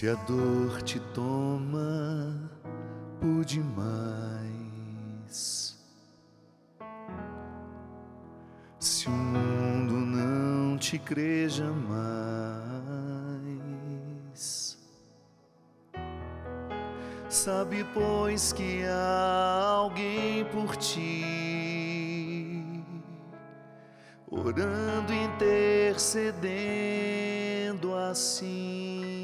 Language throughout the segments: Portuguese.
Se a dor te toma por demais, se o mundo não te crê jamais, sabe, pois, que há alguém por ti, orando, intercedendo assim,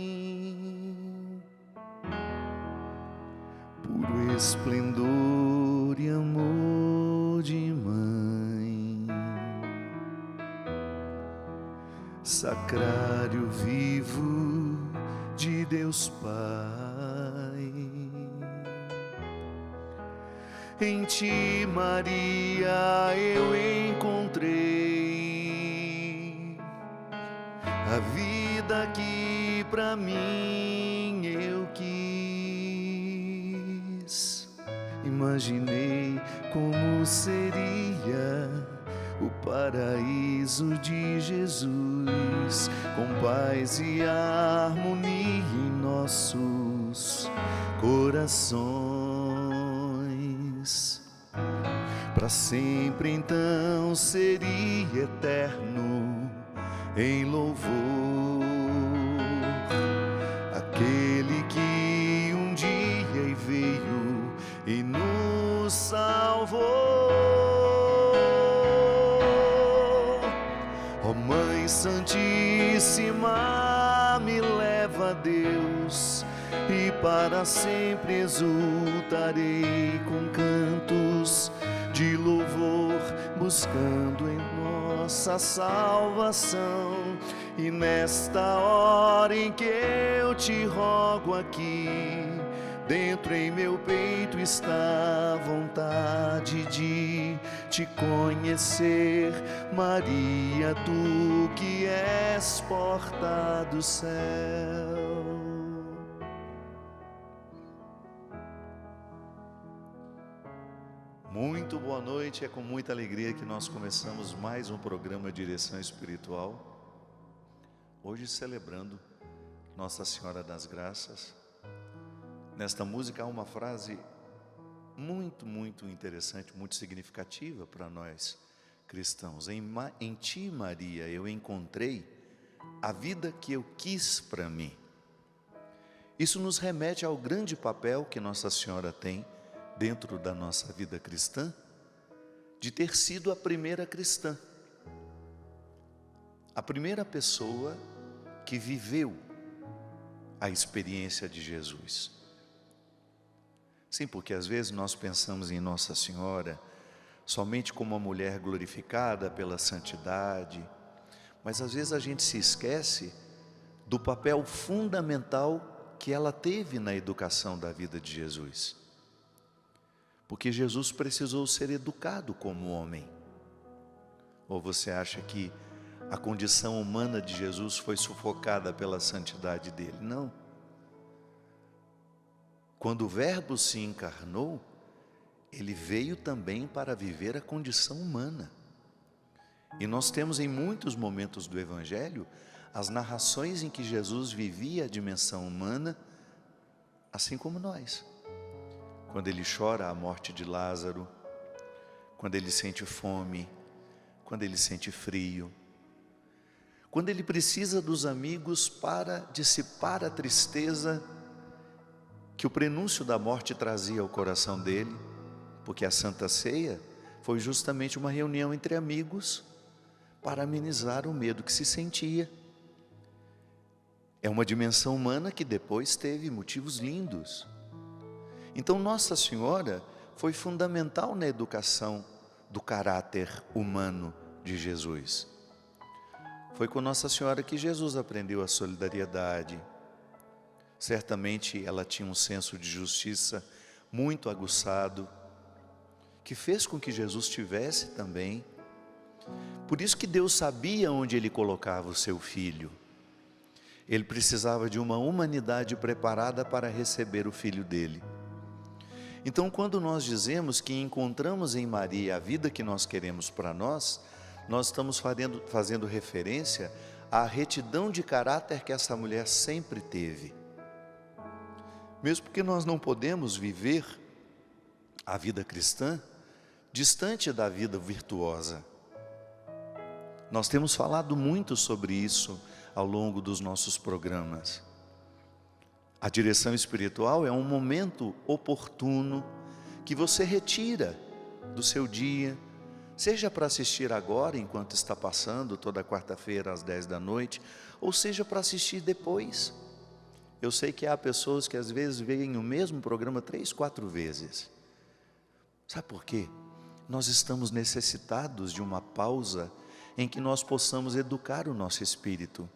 puro esplendor e amor de mãe, sacrário vivo de Deus Pai. Em ti, Maria, eu encontrei a vida que pra mim eu quis. Imaginei como seria o paraíso de Jesus, com paz e harmonia em nossos corações. Para sempre então seria eterno em louvor aquele que um dia veio e nos salvou. Ó Mãe Santíssima, me leva a Deus e para sempre exultarei com cantos de louvor, buscando em nossa salvação. E nesta hora em que eu te rogo aqui, dentro em meu peito está a vontade de te conhecer, Maria, tu que és porta do céu. Muito boa noite, é com muita alegria que nós começamos mais um programa Direção Espiritual. Hoje celebrando Nossa Senhora das Graças. Nesta música há uma frase muito interessante, muito significativa para nós cristãos. Em ti, Maria, eu encontrei a vida que eu quis para mim. Isso nos remete ao grande papel que Nossa Senhora tem dentro da nossa vida cristã, de ter sido a primeira cristã, a primeira pessoa que viveu a experiência de Jesus. Sim, porque às vezes nós pensamos em Nossa Senhora somente como uma mulher glorificada pela santidade, mas às vezes a gente se esquece do papel fundamental que ela teve na educação da vida de Jesus. Porque Jesus precisou ser educado como homem. Ou você acha que a condição humana de Jesus foi sufocada pela santidade dele? Não. Quando o Verbo se encarnou, ele veio também para viver a condição humana. E nós temos em muitos momentos do Evangelho as narrações em que Jesus vivia a dimensão humana, assim como nós. Quando ele chora a morte de Lázaro, quando ele sente fome, quando ele sente frio, quando ele precisa dos amigos para dissipar a tristeza que o prenúncio da morte trazia ao coração dele, porque a Santa Ceia foi justamente uma reunião entre amigos para amenizar o medo que se sentia. É uma dimensão humana que depois teve motivos lindos. Então Nossa Senhora foi fundamental na educação do caráter humano de Jesus. Foi com Nossa Senhora que Jesus aprendeu a solidariedade. Certamente ela tinha um senso de justiça muito aguçado, que fez com que Jesus tivesse também. Por isso que Deus sabia onde Ele colocava o seu Filho. Ele precisava de uma humanidade preparada para receber o Filho dele. Então, quando nós dizemos que encontramos em Maria a vida que nós queremos para nós estamos fazendo referência à retidão de caráter que essa mulher sempre teve. Mesmo porque nós não podemos viver a vida cristã distante da vida virtuosa. Nós temos falado muito sobre isso ao longo dos nossos programas. A direção espiritual é um momento oportuno que você retira do seu dia, seja para assistir agora, enquanto está passando, toda quarta-feira às 10 da noite, ou seja para assistir depois. Eu sei que há pessoas que às vezes veem o mesmo programa 3, 4 vezes. Sabe por quê? Nós estamos necessitados de uma pausa em que nós possamos educar o nosso espírito.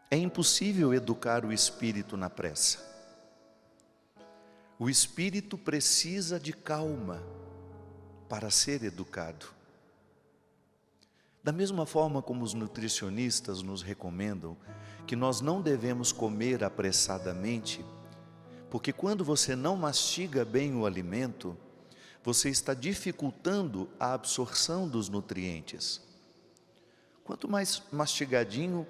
É impossível educar o espírito na pressa. O espírito precisa de calma para ser educado. Da mesma forma como os nutricionistas nos recomendam que nós não devemos comer apressadamente, porque quando você não mastiga bem o alimento, você está dificultando a absorção dos nutrientes. Quanto mais mastigadinho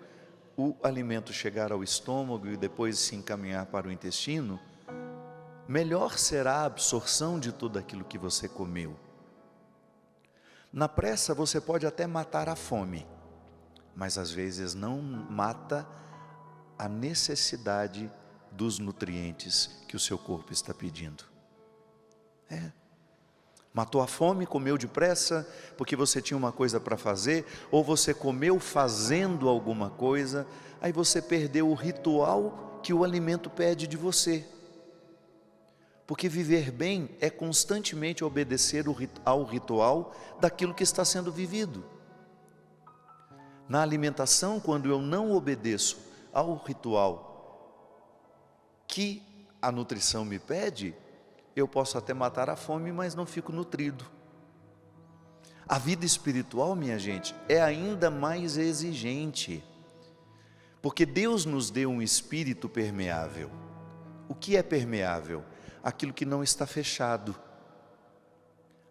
o alimento chegar ao estômago e depois se encaminhar para o intestino, melhor será a absorção de tudo aquilo que você comeu. Na pressa você pode até matar a fome, mas às vezes não mata a necessidade dos nutrientes que o seu corpo está pedindo. Matou a fome, comeu depressa, porque você tinha uma coisa para fazer, ou você comeu fazendo alguma coisa, aí você perdeu o ritual que o alimento pede de você. Porque viver bem é constantemente obedecer ao ritual daquilo que está sendo vivido. Na alimentação, quando eu não obedeço ao ritual que a nutrição me pede, eu posso até matar a fome, mas não fico nutrido. A vida espiritual, minha gente, é ainda mais exigente, porque Deus nos deu um espírito permeável. O que é permeável? Aquilo que não está fechado.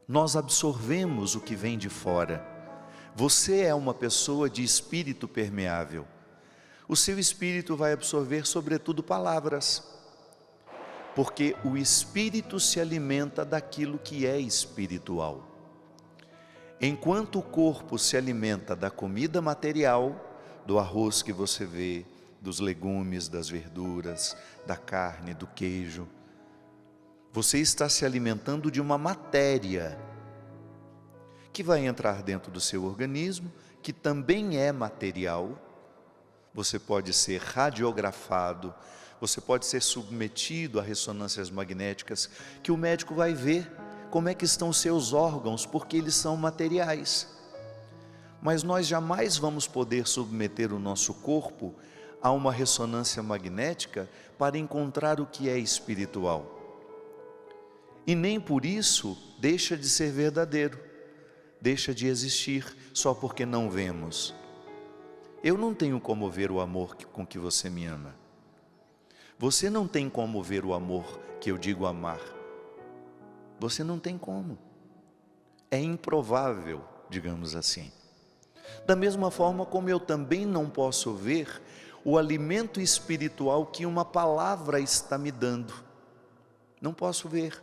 Nós absorvemos o que vem de fora. Você é uma pessoa de espírito permeável. O seu espírito vai absorver sobretudo palavras, porque o espírito se alimenta daquilo que é espiritual. Enquanto o corpo se alimenta da comida material, do arroz que você vê, dos legumes, das verduras, da carne, do queijo, você está se alimentando de uma matéria que vai entrar dentro do seu organismo, que também é material. Você pode ser radiografado, você pode ser submetido a ressonâncias magnéticas, que o médico vai ver como é que estão os seus órgãos, porque eles são materiais. Mas nós jamais vamos poder submeter o nosso corpo a uma ressonância magnética para encontrar o que é espiritual. E nem por isso deixa de ser verdadeiro, deixa de existir só porque não vemos. Eu não tenho como ver o amor com que você me ama. Você não tem como ver o amor que eu digo amar. Você não tem como. É improvável, digamos assim. Da mesma forma como eu também não posso ver o alimento espiritual que uma palavra está me dando. Não posso ver.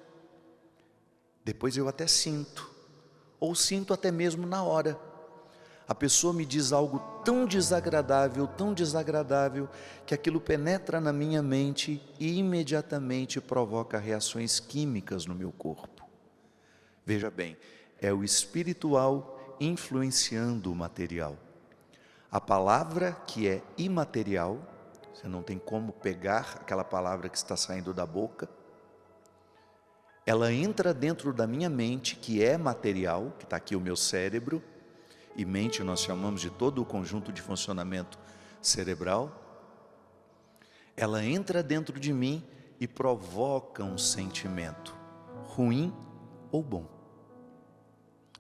Depois eu até sinto, ou sinto até mesmo na hora. A pessoa me diz algo tão desagradável, que aquilo penetra na minha mente e imediatamente provoca reações químicas no meu corpo. Veja bem, é o espiritual influenciando o material. A palavra que é imaterial, você não tem como pegar aquela palavra que está saindo da boca, ela entra dentro da minha mente, que é material, que está aqui o meu cérebro, e mente nós chamamos de todo o conjunto de funcionamento cerebral. Ela entra dentro de mim e provoca um sentimento, ruim ou bom.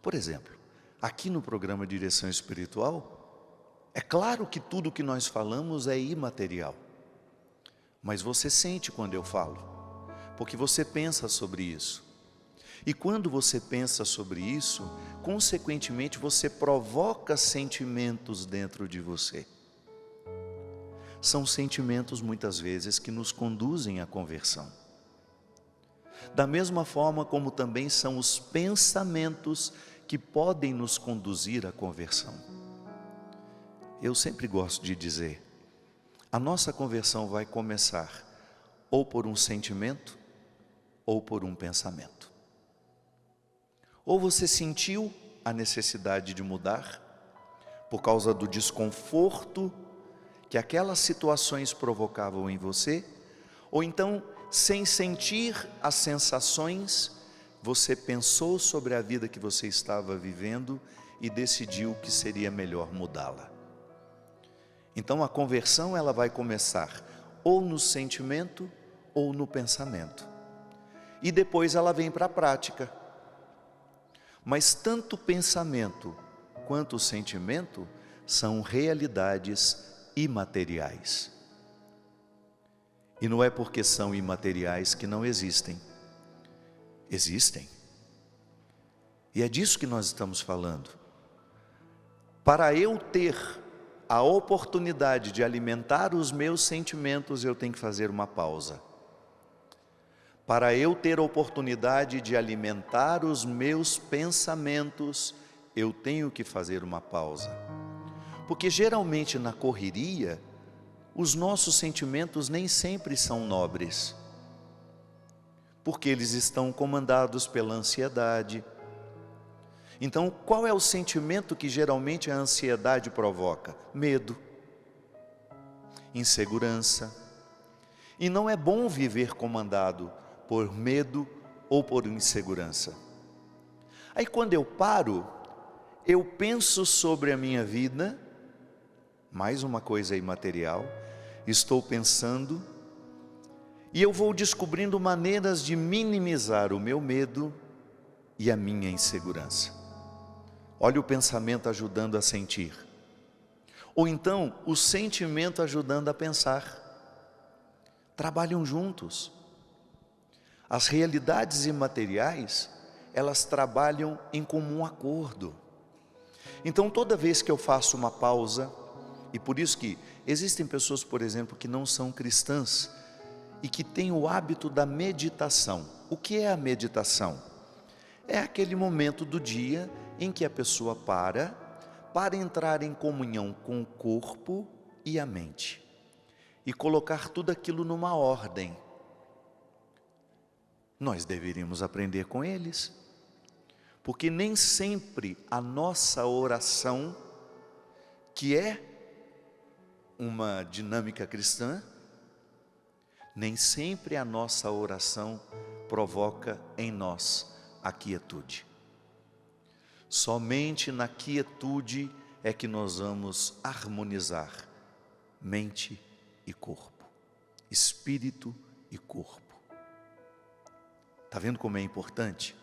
Por exemplo, aqui no programa Direção Espiritual, é claro que tudo que nós falamos é imaterial, mas você sente quando eu falo, porque você pensa sobre isso. E quando você pensa sobre isso, consequentemente você provoca sentimentos dentro de você. são sentimentos muitas vezes que nos conduzem à conversão. Da mesma forma como também são os pensamentos que podem nos conduzir à conversão. Eu sempre gosto de dizer, a nossa conversão vai começar ou por um sentimento ou por um pensamento. Ou você sentiu a necessidade de mudar por causa do desconforto que aquelas situações provocavam em você, ou então, sem sentir as sensações, você pensou sobre a vida que você estava vivendo e decidiu que seria melhor mudá-la. Então a conversão ela vai começar ou no sentimento ou no pensamento. E depois ela vem para a prática. Mas tanto o pensamento quanto o sentimento são realidades imateriais. E não é porque são imateriais que não existem. Existem. E é disso que nós estamos falando. Para eu ter a oportunidade de alimentar os meus sentimentos, eu tenho que fazer uma pausa. Para eu ter a oportunidade de alimentar os meus pensamentos, eu tenho que fazer uma pausa. Porque geralmente na correria, os nossos sentimentos nem sempre são nobres. Porque eles estão comandados pela ansiedade. Então, qual é o sentimento que geralmente a ansiedade provoca? Medo, insegurança. E não é bom viver comandado por medo ou por insegurança. Aí quando eu paro, eu penso sobre a minha vida, mais uma coisa imaterial, estou pensando, e eu vou descobrindo maneiras de minimizar o meu medo e a minha insegurança. Olha o pensamento ajudando a sentir. Ou então, o sentimento ajudando a pensar. Trabalham juntos. As realidades imateriais, elas trabalham em comum acordo. Então, toda vez que eu faço uma pausa, e por isso que existem pessoas, por exemplo, que não são cristãs, e que têm o hábito da meditação. O que é a meditação? É aquele momento do dia em que a pessoa para entrar em comunhão com o corpo e a mente, e colocar tudo aquilo numa ordem. Nós deveríamos aprender com eles, porque nem sempre a nossa oração, que é uma dinâmica cristã, nem sempre a nossa oração provoca em nós a quietude. Somente na quietude é que nós vamos harmonizar mente e corpo, espírito e corpo. Está vendo como é importante?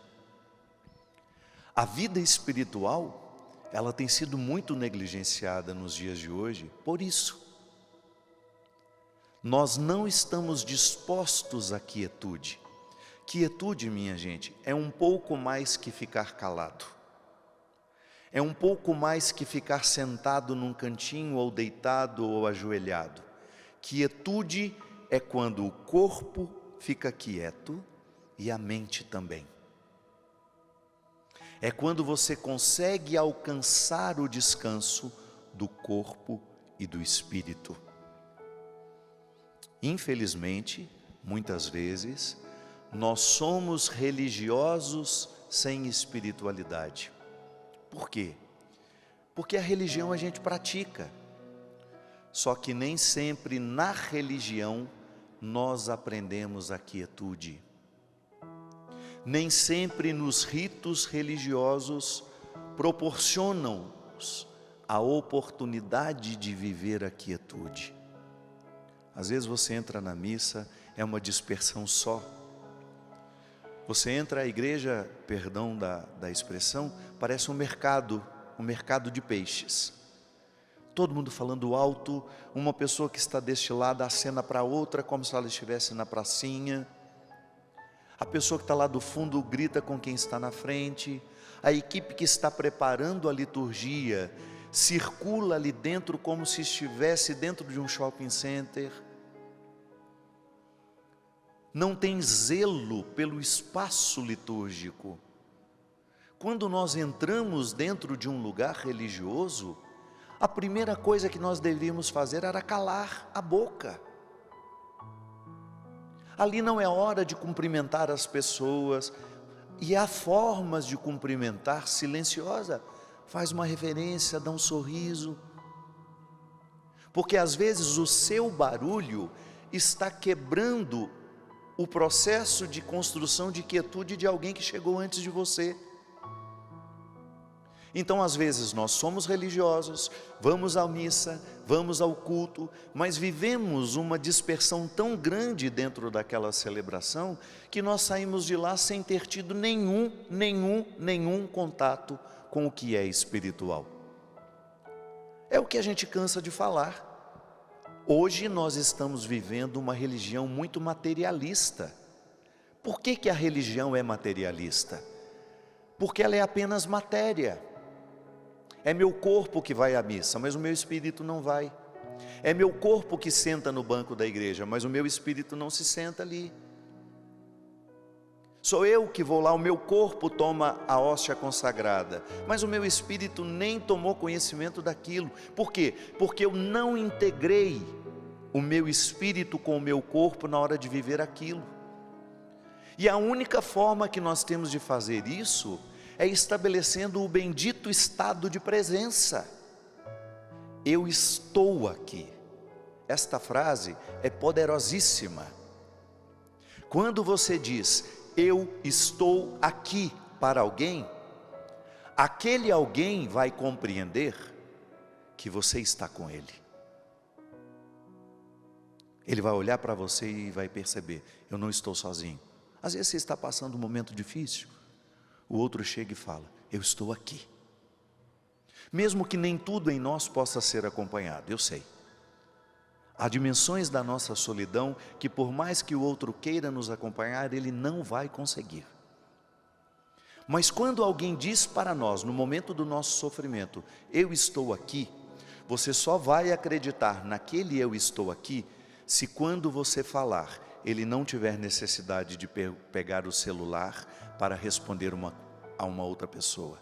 A vida espiritual, ela tem sido muito negligenciada nos dias de hoje, por isso. Nós não estamos dispostos à quietude. Quietude, minha gente, é um pouco mais que ficar calado. É um pouco mais que ficar sentado num cantinho, ou deitado, ou ajoelhado. Quietude é quando o corpo fica quieto e a mente também. É quando você consegue alcançar o descanso do corpo e do espírito. Infelizmente, muitas vezes, nós somos religiosos sem espiritualidade. Por quê? Porque a religião a gente pratica, só que nem sempre na religião nós aprendemos a quietude. Nem sempre nos ritos religiosos proporcionam-nos a oportunidade de viver a quietude. Às vezes você entra na missa, é uma dispersão só. Você entra à igreja, perdão da expressão, parece um mercado de peixes. Todo mundo falando alto, uma pessoa que está deste lado acena para a outra como se ela estivesse na pracinha. A pessoa que está lá do fundo grita com quem está na frente. A equipe que está preparando a liturgia circula ali dentro como se estivesse dentro de um shopping center, não tem zelo pelo espaço litúrgico. Quando nós entramos dentro de um lugar religioso, a primeira coisa que nós deveríamos fazer era calar a boca. Ali não é hora de cumprimentar as pessoas, e há formas de cumprimentar silenciosa. Faz uma reverência, dá um sorriso, porque às vezes o seu barulho está quebrando o processo de construção de quietude de alguém que chegou antes de você. Então às vezes nós somos religiosos, vamos à missa, vamos ao culto, mas vivemos uma dispersão tão grande dentro daquela celebração, que nós saímos de lá sem ter tido nenhum contato com o que é espiritual. É o que a gente cansa de falar. Hoje nós estamos vivendo uma religião muito materialista. Por que a religião é materialista? Porque ela é apenas matéria. É meu corpo que vai à missa, mas o meu espírito não vai. É meu corpo que senta no banco da igreja, mas o meu espírito não se senta ali. Sou eu que vou lá, o meu corpo toma a hóstia consagrada, mas o meu espírito nem tomou conhecimento daquilo. Por quê? Porque eu não integrei o meu espírito com o meu corpo na hora de viver aquilo. E a única forma que nós temos de fazer isso é estabelecendo o bendito estado de presença. Eu estou aqui. Esta frase é poderosíssima. Quando você diz, eu estou aqui para alguém, aquele alguém vai compreender que você está com ele. Ele vai olhar para você e vai perceber, eu não estou sozinho. Às vezes você está passando um momento difícil, o outro chega e fala, eu estou aqui. Mesmo que nem tudo em nós possa ser acompanhado, eu sei. Há dimensões da nossa solidão que por mais que o outro queira nos acompanhar, ele não vai conseguir. Mas quando alguém diz para nós, no momento do nosso sofrimento, eu estou aqui, você só vai acreditar naquele eu estou aqui, se quando você falar, ele não tiver necessidade de pegar o celular para responder a uma outra pessoa.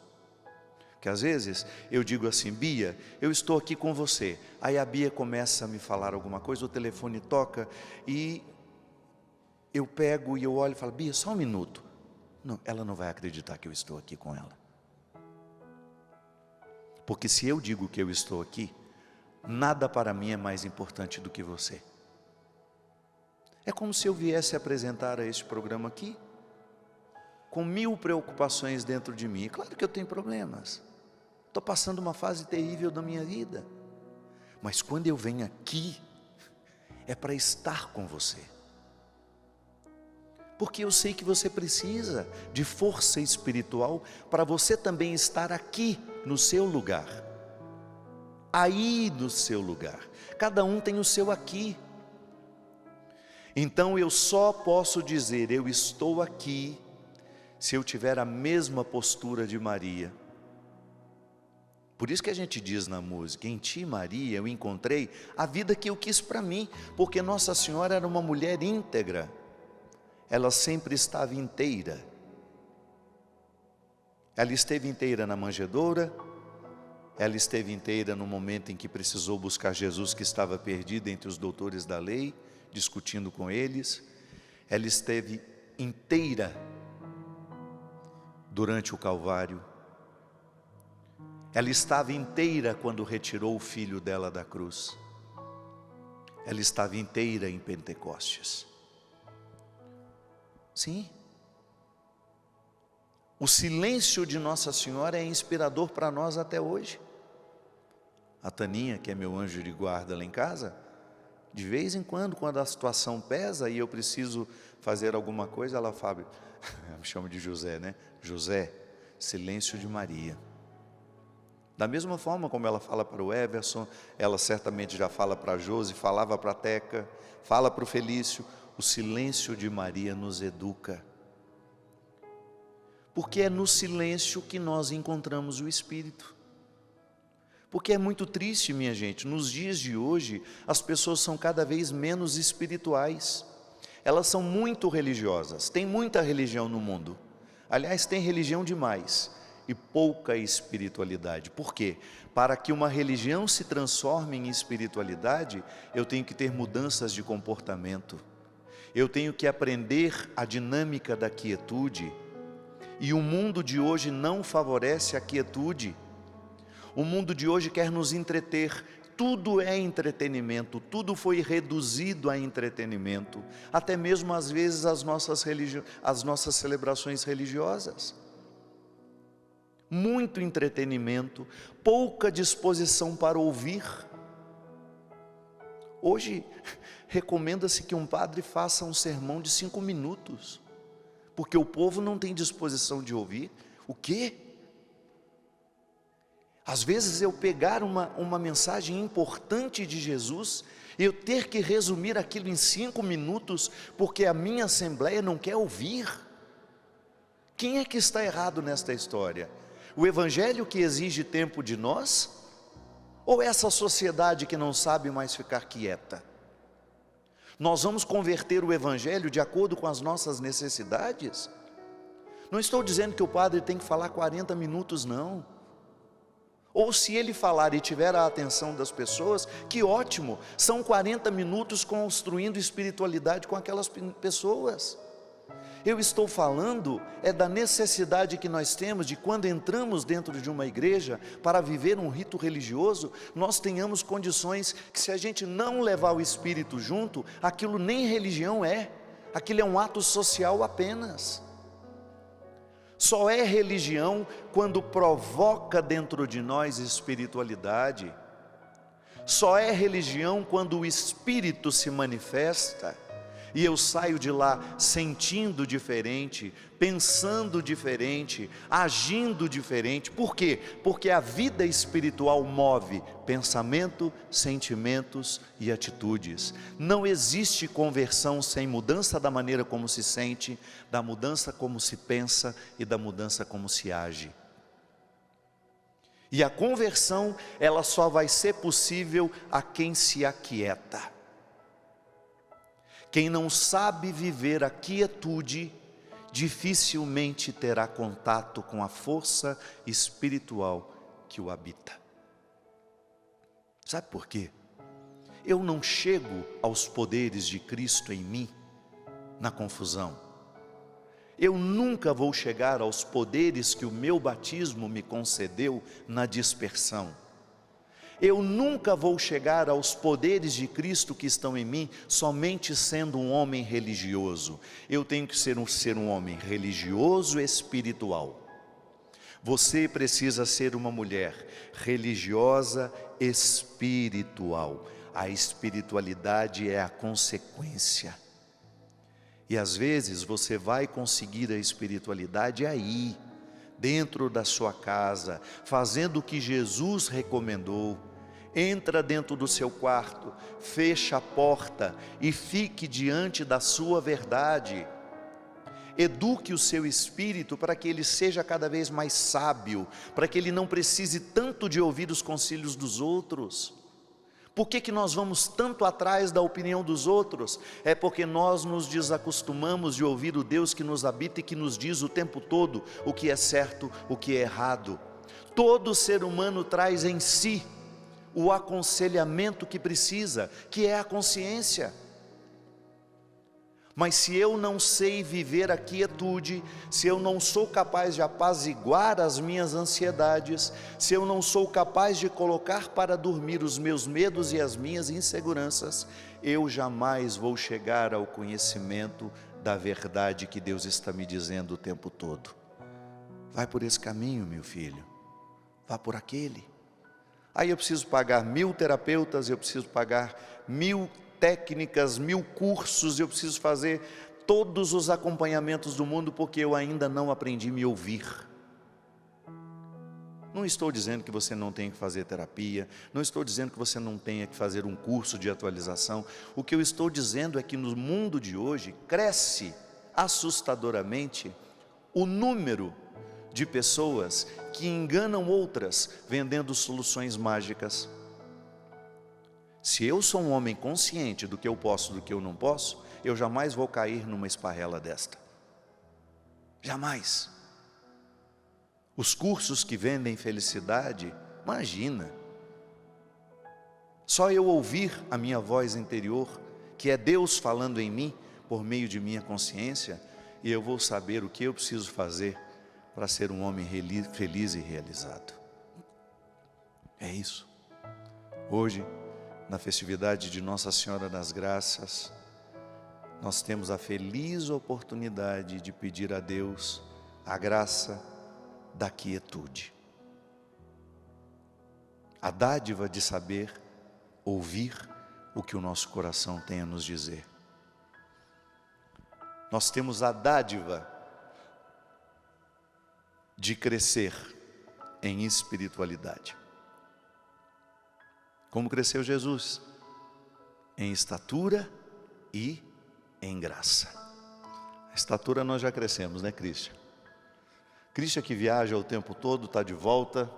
Que às vezes eu digo assim, Bia, eu estou aqui com você. Aí a Bia começa a me falar alguma coisa, o telefone toca e eu pego e eu olho e falo, Bia, só um minuto. Não, ela não vai acreditar que eu estou aqui com ela. Porque se eu digo que eu estou aqui, nada para mim é mais importante do que você. É como se eu viesse apresentar a este programa aqui, com 1000 preocupações dentro de mim. Claro que eu tenho problemas. Estou passando uma fase terrível da minha vida. Mas quando eu venho aqui, é para estar com você. Porque eu sei que você precisa de força espiritual para você também estar aqui no seu lugar. Aí no seu lugar. Cada um tem o seu aqui. Então eu só posso dizer, eu estou aqui, se eu tiver a mesma postura de Maria. Por isso que a gente diz na música, em ti Maria eu encontrei a vida que eu quis para mim, porque Nossa Senhora era uma mulher íntegra, ela sempre estava inteira. Ela esteve inteira na manjedoura, ela esteve inteira no momento em que precisou buscar Jesus que estava perdido entre os doutores da lei, discutindo com eles. Ela esteve inteira durante o Calvário. Ela estava inteira quando retirou o filho dela da cruz. Ela estava inteira em Pentecostes. Sim. O silêncio de Nossa Senhora é inspirador para nós até hoje. A Taninha, que é meu anjo de guarda lá em casa, de vez em quando a situação pesa e eu preciso fazer alguma coisa, ela fala, me chama de José, né? José, silêncio de Maria. Da mesma forma como ela fala para o Everson, ela certamente já fala para a Josi, falava para a Teca, fala para o Felício, o silêncio de Maria nos educa. Porque é no silêncio que nós encontramos o Espírito. Porque é muito triste, minha gente, nos dias de hoje, as pessoas são cada vez menos espirituais. Elas são muito religiosas, tem muita religião no mundo. Aliás, tem religião demais e pouca espiritualidade. Por quê? Para que uma religião se transforme em espiritualidade, eu tenho que ter mudanças de comportamento. Eu tenho que aprender a dinâmica da quietude. E o mundo de hoje não favorece a quietude. O mundo de hoje quer nos entreter. Tudo é entretenimento, tudo foi reduzido a entretenimento. Até mesmo às vezes as nossas celebrações religiosas. Muito entretenimento, pouca disposição para ouvir. Hoje, recomenda-se que um padre faça um sermão de 5 minutos, porque o povo não tem disposição de ouvir. O quê? Às vezes eu pegar uma mensagem importante de Jesus, eu ter que resumir aquilo em 5 minutos, porque a minha assembleia não quer ouvir. Quem é que está errado nesta história? O Evangelho que exige tempo de nós? Ou essa sociedade que não sabe mais ficar quieta? Nós vamos converter o Evangelho de acordo com as nossas necessidades? Não estou dizendo que o padre tem que falar 40 minutos, não. Ou se ele falar e tiver a atenção das pessoas, que ótimo, são 40 minutos construindo espiritualidade com aquelas pessoas. Eu estou falando da necessidade que nós temos de quando entramos dentro de uma igreja para viver um rito religioso, nós tenhamos condições que, se a gente não levar o Espírito junto, aquilo nem religião é, aquilo é um ato social apenas. Só é religião quando provoca dentro de nós espiritualidade. Só é religião quando o Espírito se manifesta e eu saio de lá sentindo diferente, pensando diferente, agindo diferente. Por quê? Porque a vida espiritual move pensamento, sentimentos e atitudes. Não existe conversão sem mudança da maneira como se sente, da mudança como se pensa e da mudança como se age. E a conversão, ela só vai ser possível a quem se aquieta. Quem não sabe viver a quietude, dificilmente terá contato com a força espiritual que o habita. Sabe por quê? Eu não chego aos poderes de Cristo em mim na confusão. Eu nunca vou chegar aos poderes que o meu batismo me concedeu na dispersão. Eu nunca vou chegar aos poderes de Cristo que estão em mim somente sendo um homem religioso. Eu tenho que ser um homem religioso espiritual. Você precisa ser uma mulher religiosa espiritual. A espiritualidade é a consequência. E às vezes você vai conseguir a espiritualidade aí, dentro da sua casa, fazendo o que Jesus recomendou. Entra dentro do seu quarto, fecha a porta e fique diante da sua verdade. Eduque o seu espírito para que ele seja cada vez mais sábio, para que ele não precise tanto de ouvir os conselhos dos outros. Por que nós vamos tanto atrás da opinião dos outros? É porque nós nos desacostumamos de ouvir o Deus que nos habita e que nos diz o tempo todo o que é certo, o que é errado. Todo ser humano traz em si o aconselhamento que precisa, que é a consciência. Mas se eu não sei viver a quietude, se eu não sou capaz de apaziguar as minhas ansiedades, se eu não sou capaz de colocar para dormir os meus medos e as minhas inseguranças, eu jamais vou chegar ao conhecimento da verdade que Deus está me dizendo o tempo todo. Vai por esse caminho, meu filho, vá por aquele. Aí eu preciso pagar 1000 terapeutas, eu preciso pagar 1000 técnicas, 1000 cursos, eu preciso fazer todos os acompanhamentos do mundo, porque eu ainda não aprendi a me ouvir. Não estou dizendo que você não tenha que fazer terapia, não estou dizendo que você não tenha que fazer um curso de atualização. O que eu estou dizendo é que no mundo de hoje cresce assustadoramente o número de pessoas que enganam outras vendendo soluções mágicas. Se eu sou um homem consciente do que eu posso e do que eu não posso, eu jamais vou cair numa esparrela desta. Jamais. Os cursos que vendem felicidade, imagina. Só eu ouvir a minha voz interior, que é Deus falando em mim, por meio de minha consciência, e eu vou saber o que eu preciso fazer para ser um homem feliz e realizado. É isso. Hoje, na festividade de Nossa Senhora das Graças, nós temos a feliz oportunidade de pedir a Deus a graça da quietude, a dádiva de saber ouvir o que o nosso coração tem a nos dizer. Nós temos a dádiva de crescer em espiritualidade. Como cresceu Jesus? Em estatura e em graça. A estatura nós já crescemos, né, Cristian? Cristian que viaja o tempo todo, está de volta,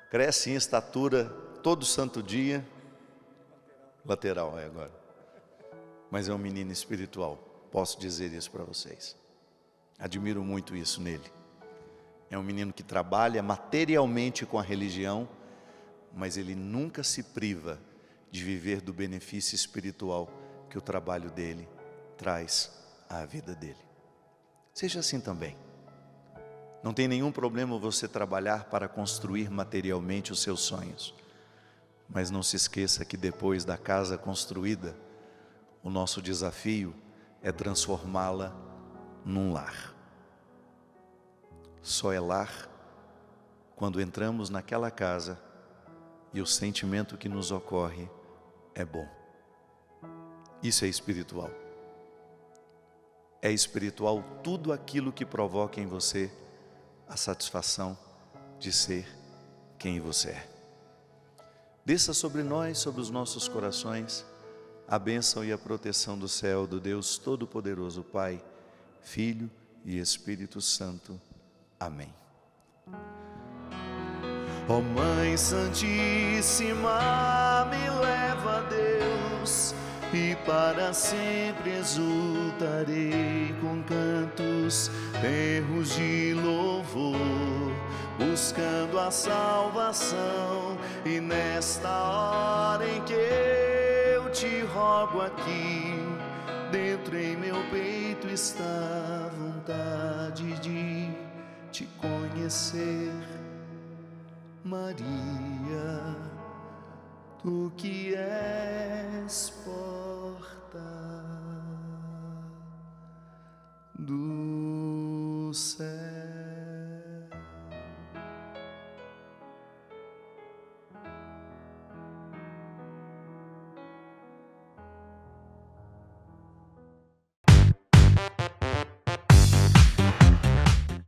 cresce em estatura todo santo dia. Lateral é agora. Mas é um menino espiritual, posso dizer isso para vocês. Admiro muito isso nele. É um menino que trabalha materialmente com a religião, mas ele nunca se priva de viver do benefício espiritual que o trabalho dele traz à vida dele. Seja assim também. Não tem nenhum problema você trabalhar para construir materialmente os seus sonhos, mas não se esqueça que depois da casa construída, o nosso desafio é transformá-la num lar. Só é lar quando entramos naquela casa e o sentimento que nos ocorre é bom. Isso é espiritual. É espiritual tudo aquilo que provoca em você a satisfação de ser quem você é. Desça sobre nós, sobre os nossos corações, a bênção e a proteção do céu, do Deus Todo-Poderoso, Pai, Filho e Espírito Santo. Amém. Ó Mãe Santíssima, me leva a Deus, e para sempre exultarei com cantos, berros de louvor, buscando a salvação. E nesta hora em que eu te rogo aqui, dentro em meu peito está a vontade de te conhecer, Maria, tu que és porta do céu.